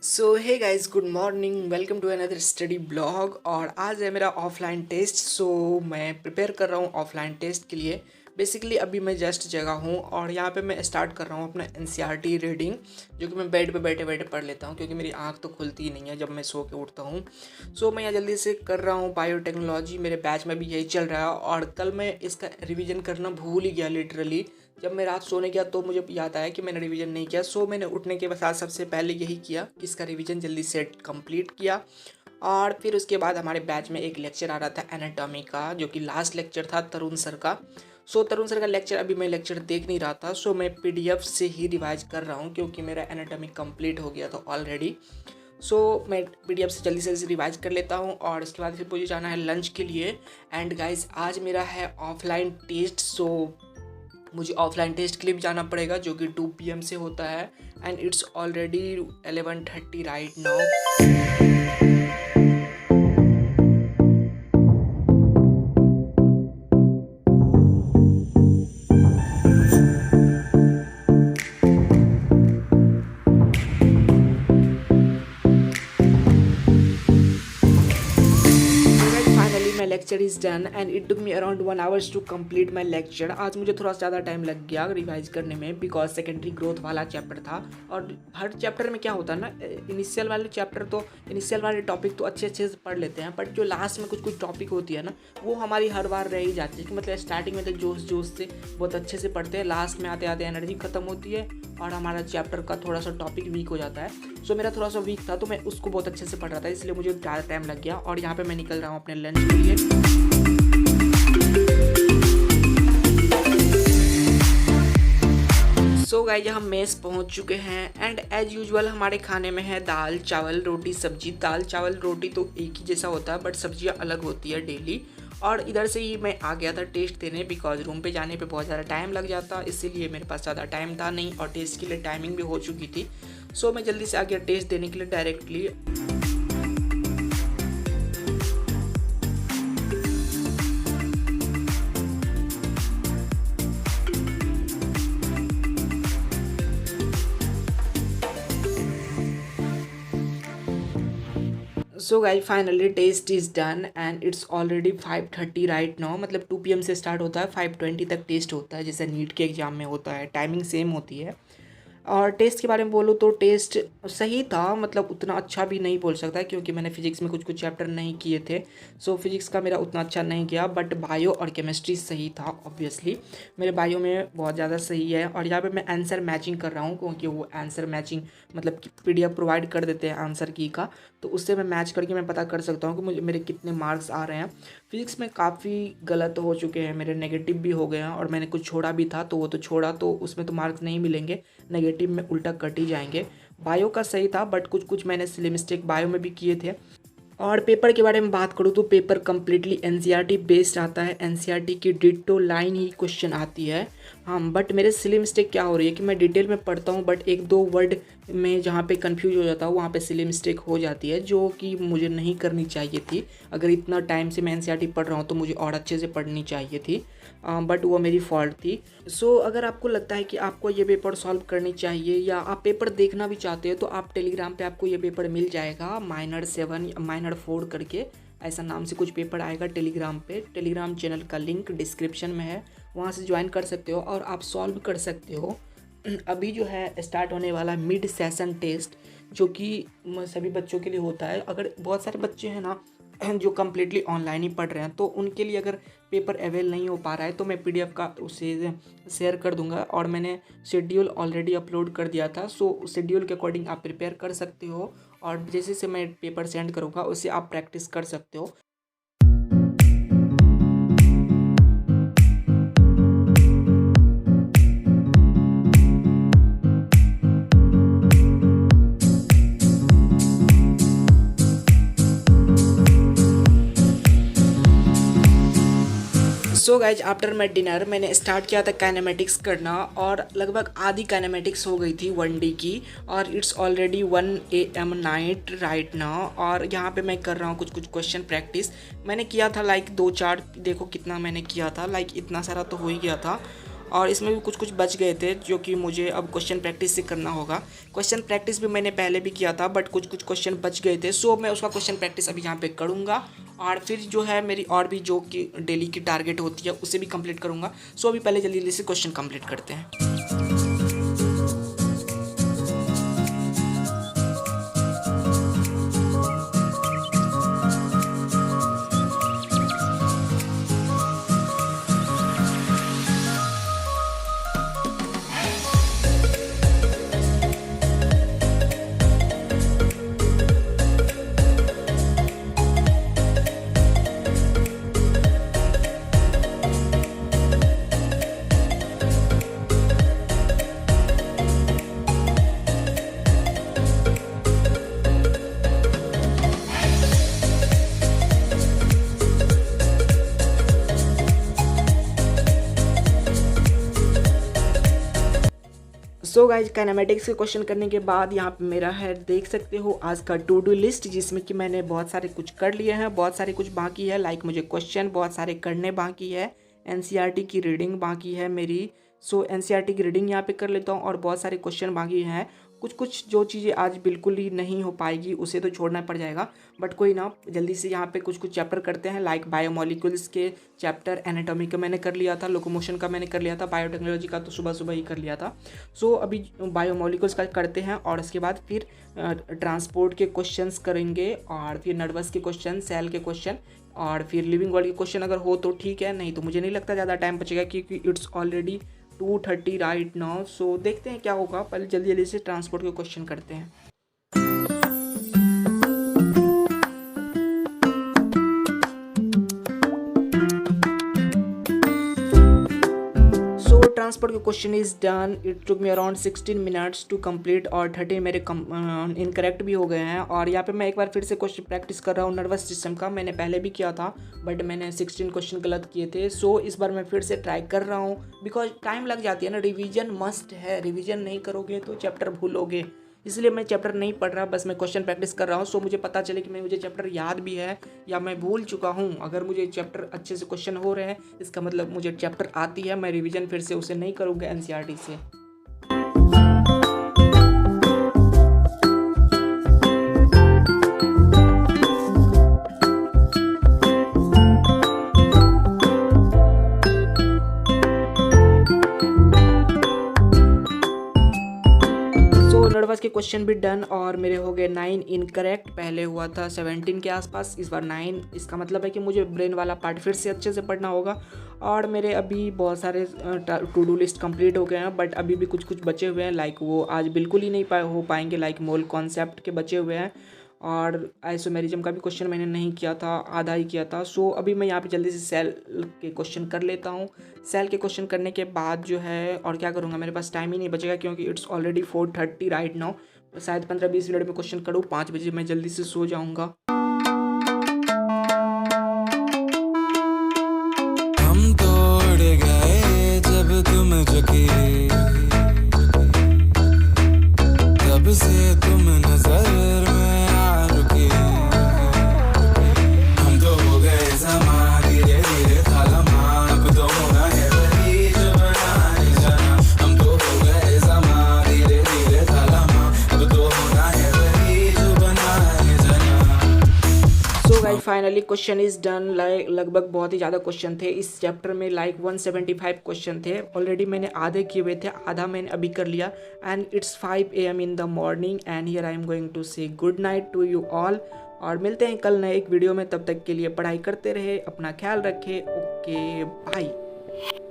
So hey guys, good morning, welcome to another study blog. और आज है मेरा ऑफलाइन टेस्ट। मैं प्रिपेयर कर रहा हूँ ऑफलाइन टेस्ट के लिए। बेसिकली अभी मैं जस्ट जगा हूँ और यहाँ पे मैं स्टार्ट कर रहा हूँ अपना एनसीईआरटी रीडिंग, जो कि मैं बेड पे बैठे बैठे पढ़ लेता हूँ क्योंकि मेरी आँख तो खुलती ही नहीं है जब मैं सो के उठता हूँ। मैं यहाँ जल्दी से कर रहा हूँ बायोटेक्नोलॉजी। मेरे बैच में भी यही चल रहा है और कल मैं इसका रिविज़न करना भूल ही गया लिटरली। जब मैं रात सोने गया तो मुझे याद आया कि मैंने रिवीजन नहीं किया। मैंने उठने के बाद सबसे पहले यही किया कि इसका रिवीजन जल्दी से कंप्लीट किया। और फिर उसके बाद हमारे बैच में एक लेक्चर आ रहा था एनाटॉमी का, जो कि लास्ट लेक्चर था तरुण सर का। तरुण सर का लेक्चर अभी मैं लेक्चर देख नहीं रहा था। मैं पीडीएफ से ही रिवाइज कर रहा हूँ क्योंकि मेरा एनाटॉमी कंप्लीट हो गया था ऑलरेडी। मैं पीडीएफ से जल्दी से रिवाइज कर लेता हूँ और उसके बाद फिर मुझे जाना है लंच के लिए। एंड गाइज, आज मेरा है ऑफलाइन टेस्ट। मुझे ऑफलाइन टेस्ट के लिए भी जाना पड़ेगा, जो कि 2 PM से होता है। And it's already 11:30 right now. Lecture is done and it took me around 1 hours to complete my lecture. आज मुझे थोड़ा ज़्यादा टाइम लग गया रिवाइज करने में, बिकॉज सेकेंडरी ग्रोथ वाला चैप्टर था। और हर चैप्टर में क्या होता है ना, इनिशियल वाले टॉपिक तो अच्छे से पढ़ लेते हैं, बट जो लास्ट में कुछ टॉपिक होती है ना, वो हमारी हर बार रह ही जाती है। कि मतलब स्टार्टिंग में तो जोश से बहुत अच्छे से पढ़ते हैं, लास्ट में आते आते एनर्जी खत्म होती है और हमारा चैप्टर का थोड़ा सा टॉपिक वीक हो जाता है। मेरा थोड़ा सा वीक था तो मैं उसको बहुत अच्छे से पढ़ रहा था, इसलिए मुझे ज़्यादा टाइम लग गया। और यहाँ पे मैं निकल रहा हूँ अपने लंच के लिए। गाइस, हम मेस पहुँच चुके हैं एंड एज यूजुअल हमारे खाने में है दाल चावल रोटी सब्जी। दाल चावल रोटी तो एक ही जैसा होता है, बट सब्जियाँ अलग होती है डेली। और इधर से ही मैं आ गया था टेस्ट देने, बिकॉज रूम पे जाने पे बहुत ज़्यादा टाइम लग जाता, इसीलिए मेरे पास ज़्यादा टाइम था नहीं और टेस्ट के लिए टाइमिंग भी हो चुकी थी। मैं जल्दी से आ गया टेस्ट देने के लिए directly. Guys, finally test is done and it's already 5:30 right now. मतलब 2 PM से स्टार्ट होता है, 5:20 तक टेस्ट होता है, जैसे नीट के एग्ज़ाम में होता है। टाइमिंग सेम होती है। और टेस्ट के बारे में बोलूँ तो टेस्ट सही था, मतलब उतना अच्छा भी नहीं बोल सकता क्योंकि मैंने फिजिक्स में कुछ चैप्टर नहीं किए थे। फिजिक्स का मेरा उतना अच्छा नहीं गया, बट बायो और केमिस्ट्री सही था। ऑब्वियसली मेरे बायो में बहुत ज़्यादा सही है। और यहाँ पे मैं आंसर मैचिंग कर रहा हूँ क्योंकि वो आंसर मैचिंग मतलब कि पीडीएफ प्रोवाइड कर देते हैं आंसर की का, तो उससे मैं मैच करके मैं पता कर सकता हूँ कि मेरे कितने मार्क्स आ रहे हैं। फिजिक्स में काफ़ी गलत हो चुके हैं, मेरे नेगेटिव भी हो गए हैं और मैंने कुछ छोड़ा भी था, तो वो तो छोड़ा, तो उसमें तो मार्क्स नहीं मिलेंगे, नेगेटिव में उल्टा कट ही जाएंगे। बायो का सही था, बट कुछ मैंने सिली मिस्टेक बायो में भी किए थे। और पेपर के बारे में बात करूँ तो पेपर कम्प्लीटली एनसीईआरटी बेस्ड आता है, एनसीईआरटी की डिटो लाइन ही क्वेश्चन आती है। हाँ, बट मेरे सिली मिस्टेक क्या हो रही है कि मैं डिटेल में पढ़ता हूँ, बट 1-2 वर्ड में जहाँ पे कंफ्यूज हो जाता हूँ वहाँ पे सिली मिस्टेक हो जाती है, जो कि मुझे नहीं करनी चाहिए थी। अगर इतना टाइम से मैं एनसीईआरटी पढ़ रहा हूँ तो मुझे और अच्छे से पढ़नी चाहिए थी, बट वो मेरी फॉल्ट थी। अगर आपको लगता है कि आपको ये पेपर सॉल्व करनी चाहिए या आप पेपर देखना भी चाहते हो तो आप टेलीग्राम पे आपको ये पेपर मिल जाएगा, माइनर 7 या माइनर 4 करके ऐसा नाम से कुछ पेपर आएगा टेलीग्राम पे। टेलीग्राम चैनल का लिंक डिस्क्रिप्शन में है, वहाँ से ज्वाइन कर सकते हो और आप सॉल्व कर सकते हो। अभी जो है स्टार्ट होने वाला मिड सेशन टेस्ट, जो कि सभी बच्चों के लिए होता है। अगर बहुत सारे बच्चे हैं ना जो कम्प्लीटली ऑनलाइन ही पढ़ रहे हैं, तो उनके लिए अगर पेपर अवेल नहीं हो पा रहा है तो मैं पीडीएफ का उसे शेयर कर दूंगा। और मैंने शेड्यूल ऑलरेडी अपलोड कर दिया था, शेड्यूल के अकॉर्डिंग आप प्रिपेयर कर सकते हो और जैसे से मैं पेपर सेंड करूँगा उससे आप प्रैक्टिस कर सकते हो। गाइज, आफ्टर माई डिनर मैंने स्टार्ट किया था काइनेमेटिक्स करना और लगभग आधी काइनेमेटिक्स हो गई थी 1D की। और it's already 1 AM night right now. और यहाँ पे मैं कर रहा हूँ कुछ क्वेश्चन प्रैक्टिस। मैंने किया था लाइक 2-4, देखो कितना मैंने किया था, लाइक इतना सारा तो हो ही गया था। और इसमें भी कुछ कुछ बच गए थे जो कि मुझे अब क्वेश्चन प्रैक्टिस से करना होगा। क्वेश्चन प्रैक्टिस भी मैंने पहले भी किया था बट कुछ कुछ क्वेश्चन बच गए थे, सो मैं उसका क्वेश्चन प्रैक्टिस अभी यहाँ पे करूँगा और फिर जो है मेरी और भी जो कि डेली की टारगेट होती है उसे भी कंप्लीट करूँगा। सो अभी पहले जल्दी जल्दी से क्वेश्चन कंप्लीट करते हैं। सो गाइज काइनेमेटिक्स के क्वेश्चन करने के बाद यहाँ पे मेरा है देख सकते हो आज का टू डू लिस्ट, जिसमें कि मैंने बहुत सारे कुछ कर लिए हैं, बहुत सारे कुछ बाकी है। लाइक मुझे क्वेश्चन बहुत सारे करने बाकी है, एनसीईआरटी की रीडिंग बाकी है मेरी। सो एनसीईआरटी की रीडिंग यहाँ पे कर लेता हूँ और बहुत सारे क्वेश्चन बाकी हैं। कुछ कुछ जो चीज़ें आज बिल्कुल ही नहीं हो पाएगी उसे तो छोड़ना पड़ जाएगा, बट कोई ना, जल्दी से यहाँ पे कुछ कुछ चैप्टर करते हैं। लाइक बायोमोलिक्यूल्स के चैप्टर एनाटॉमी का मैंने कर लिया था, लोकोमोशन का मैंने कर लिया था, बायोटेक्नोलॉजी का तो सुबह सुबह ही कर लिया था। सो अभी बायोमोलिक्यूल्स का करते हैं और उसके बाद फिर ट्रांसपोर्ट के क्वेश्चंस करेंगे और फिर नर्वस के क्वेश्चन, सेल के क्वेश्चन और फिर लिविंग वर्ल्ड के क्वेश्चन अगर हो तो ठीक है, नहीं तो मुझे नहीं लगता ज़्यादा टाइम बचेगा क्योंकि इट्स ऑलरेडी 2:30 राइट नाउ। सो देखते हैं क्या होगा, पहले जल्दी जल्दी से ट्रांसपोर्ट के क्वेश्चन करते हैं। ट्रांसपोर्ट के question is done, it took me around 16 minutes to complete और 30 मेरे इनकरेक्ट भी हो गए हैं। और यहाँ पे मैं एक बार फिर से क्वेश्चन प्रैक्टिस कर रहा हूँ नर्वस सिस्टम का। मैंने पहले भी किया था बट मैंने 16 क्वेश्चन गलत किए थे। सो इस बार मैं फिर से ट्राई कर रहा हूँ बिकॉज टाइम लग जाती है ना, रिवीजन मस्ट है, रिवीजन नहीं करोगे तो चैप्टर भूलोगे, इसलिए मैं चैप्टर नहीं पढ़ रहा, बस मैं क्वेश्चन प्रैक्टिस कर रहा हूँ। सो मुझे पता चले कि मुझे चैप्टर याद भी है या मैं भूल चुका हूँ। अगर मुझे चैप्टर अच्छे से क्वेश्चन हो रहे हैं इसका मतलब मुझे चैप्टर आती है, मैं रिवीजन फिर से उसे नहीं करूँगा एनसीईआरटी से। नर्वस के क्वेश्चन भी डन और मेरे हो गए 9 इनकरेक्ट, पहले हुआ था 17 के आसपास, इस बार 9। इसका मतलब है कि मुझे ब्रेन वाला पार्ट फिर से अच्छे से पढ़ना होगा। और मेरे अभी बहुत सारे टू डू लिस्ट कंप्लीट हो गए हैं बट अभी भी कुछ कुछ बचे हुए हैं, लाइक वो आज बिल्कुल ही नहीं हो पाएंगे, लाइक मोल कॉन्सेप्ट के बचे हुए हैं और आइसोमेरिज्म का भी क्वेश्चन मैंने नहीं किया था, आधा ही किया था। सो अभी मैं यहाँ पे जल्दी से सेल के क्वेश्चन कर लेता हूँ। सेल के क्वेश्चन करने के बाद जो है और क्या करूँगा, मेरे पास टाइम ही नहीं बचेगा क्योंकि इट्स ऑलरेडी 4:30 राइट नाउ। शायद 15-20 मिनट में क्वेश्चन करूँ, 5 बजे मैं जल्दी से सो जाऊँगा। हम तोड़ गए जब तुम झुकी, तब से तुम नजर में आ रुकी, हम तो हो गए समा धीरे धीरे थालमा, अब तो होना है वही जो बनाने जाना, हम तो हो गए समा धीरे धीरे थालमा, अब तो होना है वही जो बनाने जाना। So guys finally question is done. लगभग बहुत ही ज़्यादा क्वेश्चन थे इस चैप्टर में, लाइक 175 क्वेश्चन थे। ऑलरेडी मैंने आधे किए हुए थे, आधा मैंने अभी कर लिया and it's 5 AM in the morning and here I am going to say good night to you all. और मिलते हैं कल नए एक वीडियो में, तब तक के लिए पढ़ाई करते रहे, अपना ख्याल रखें, ओके बाय।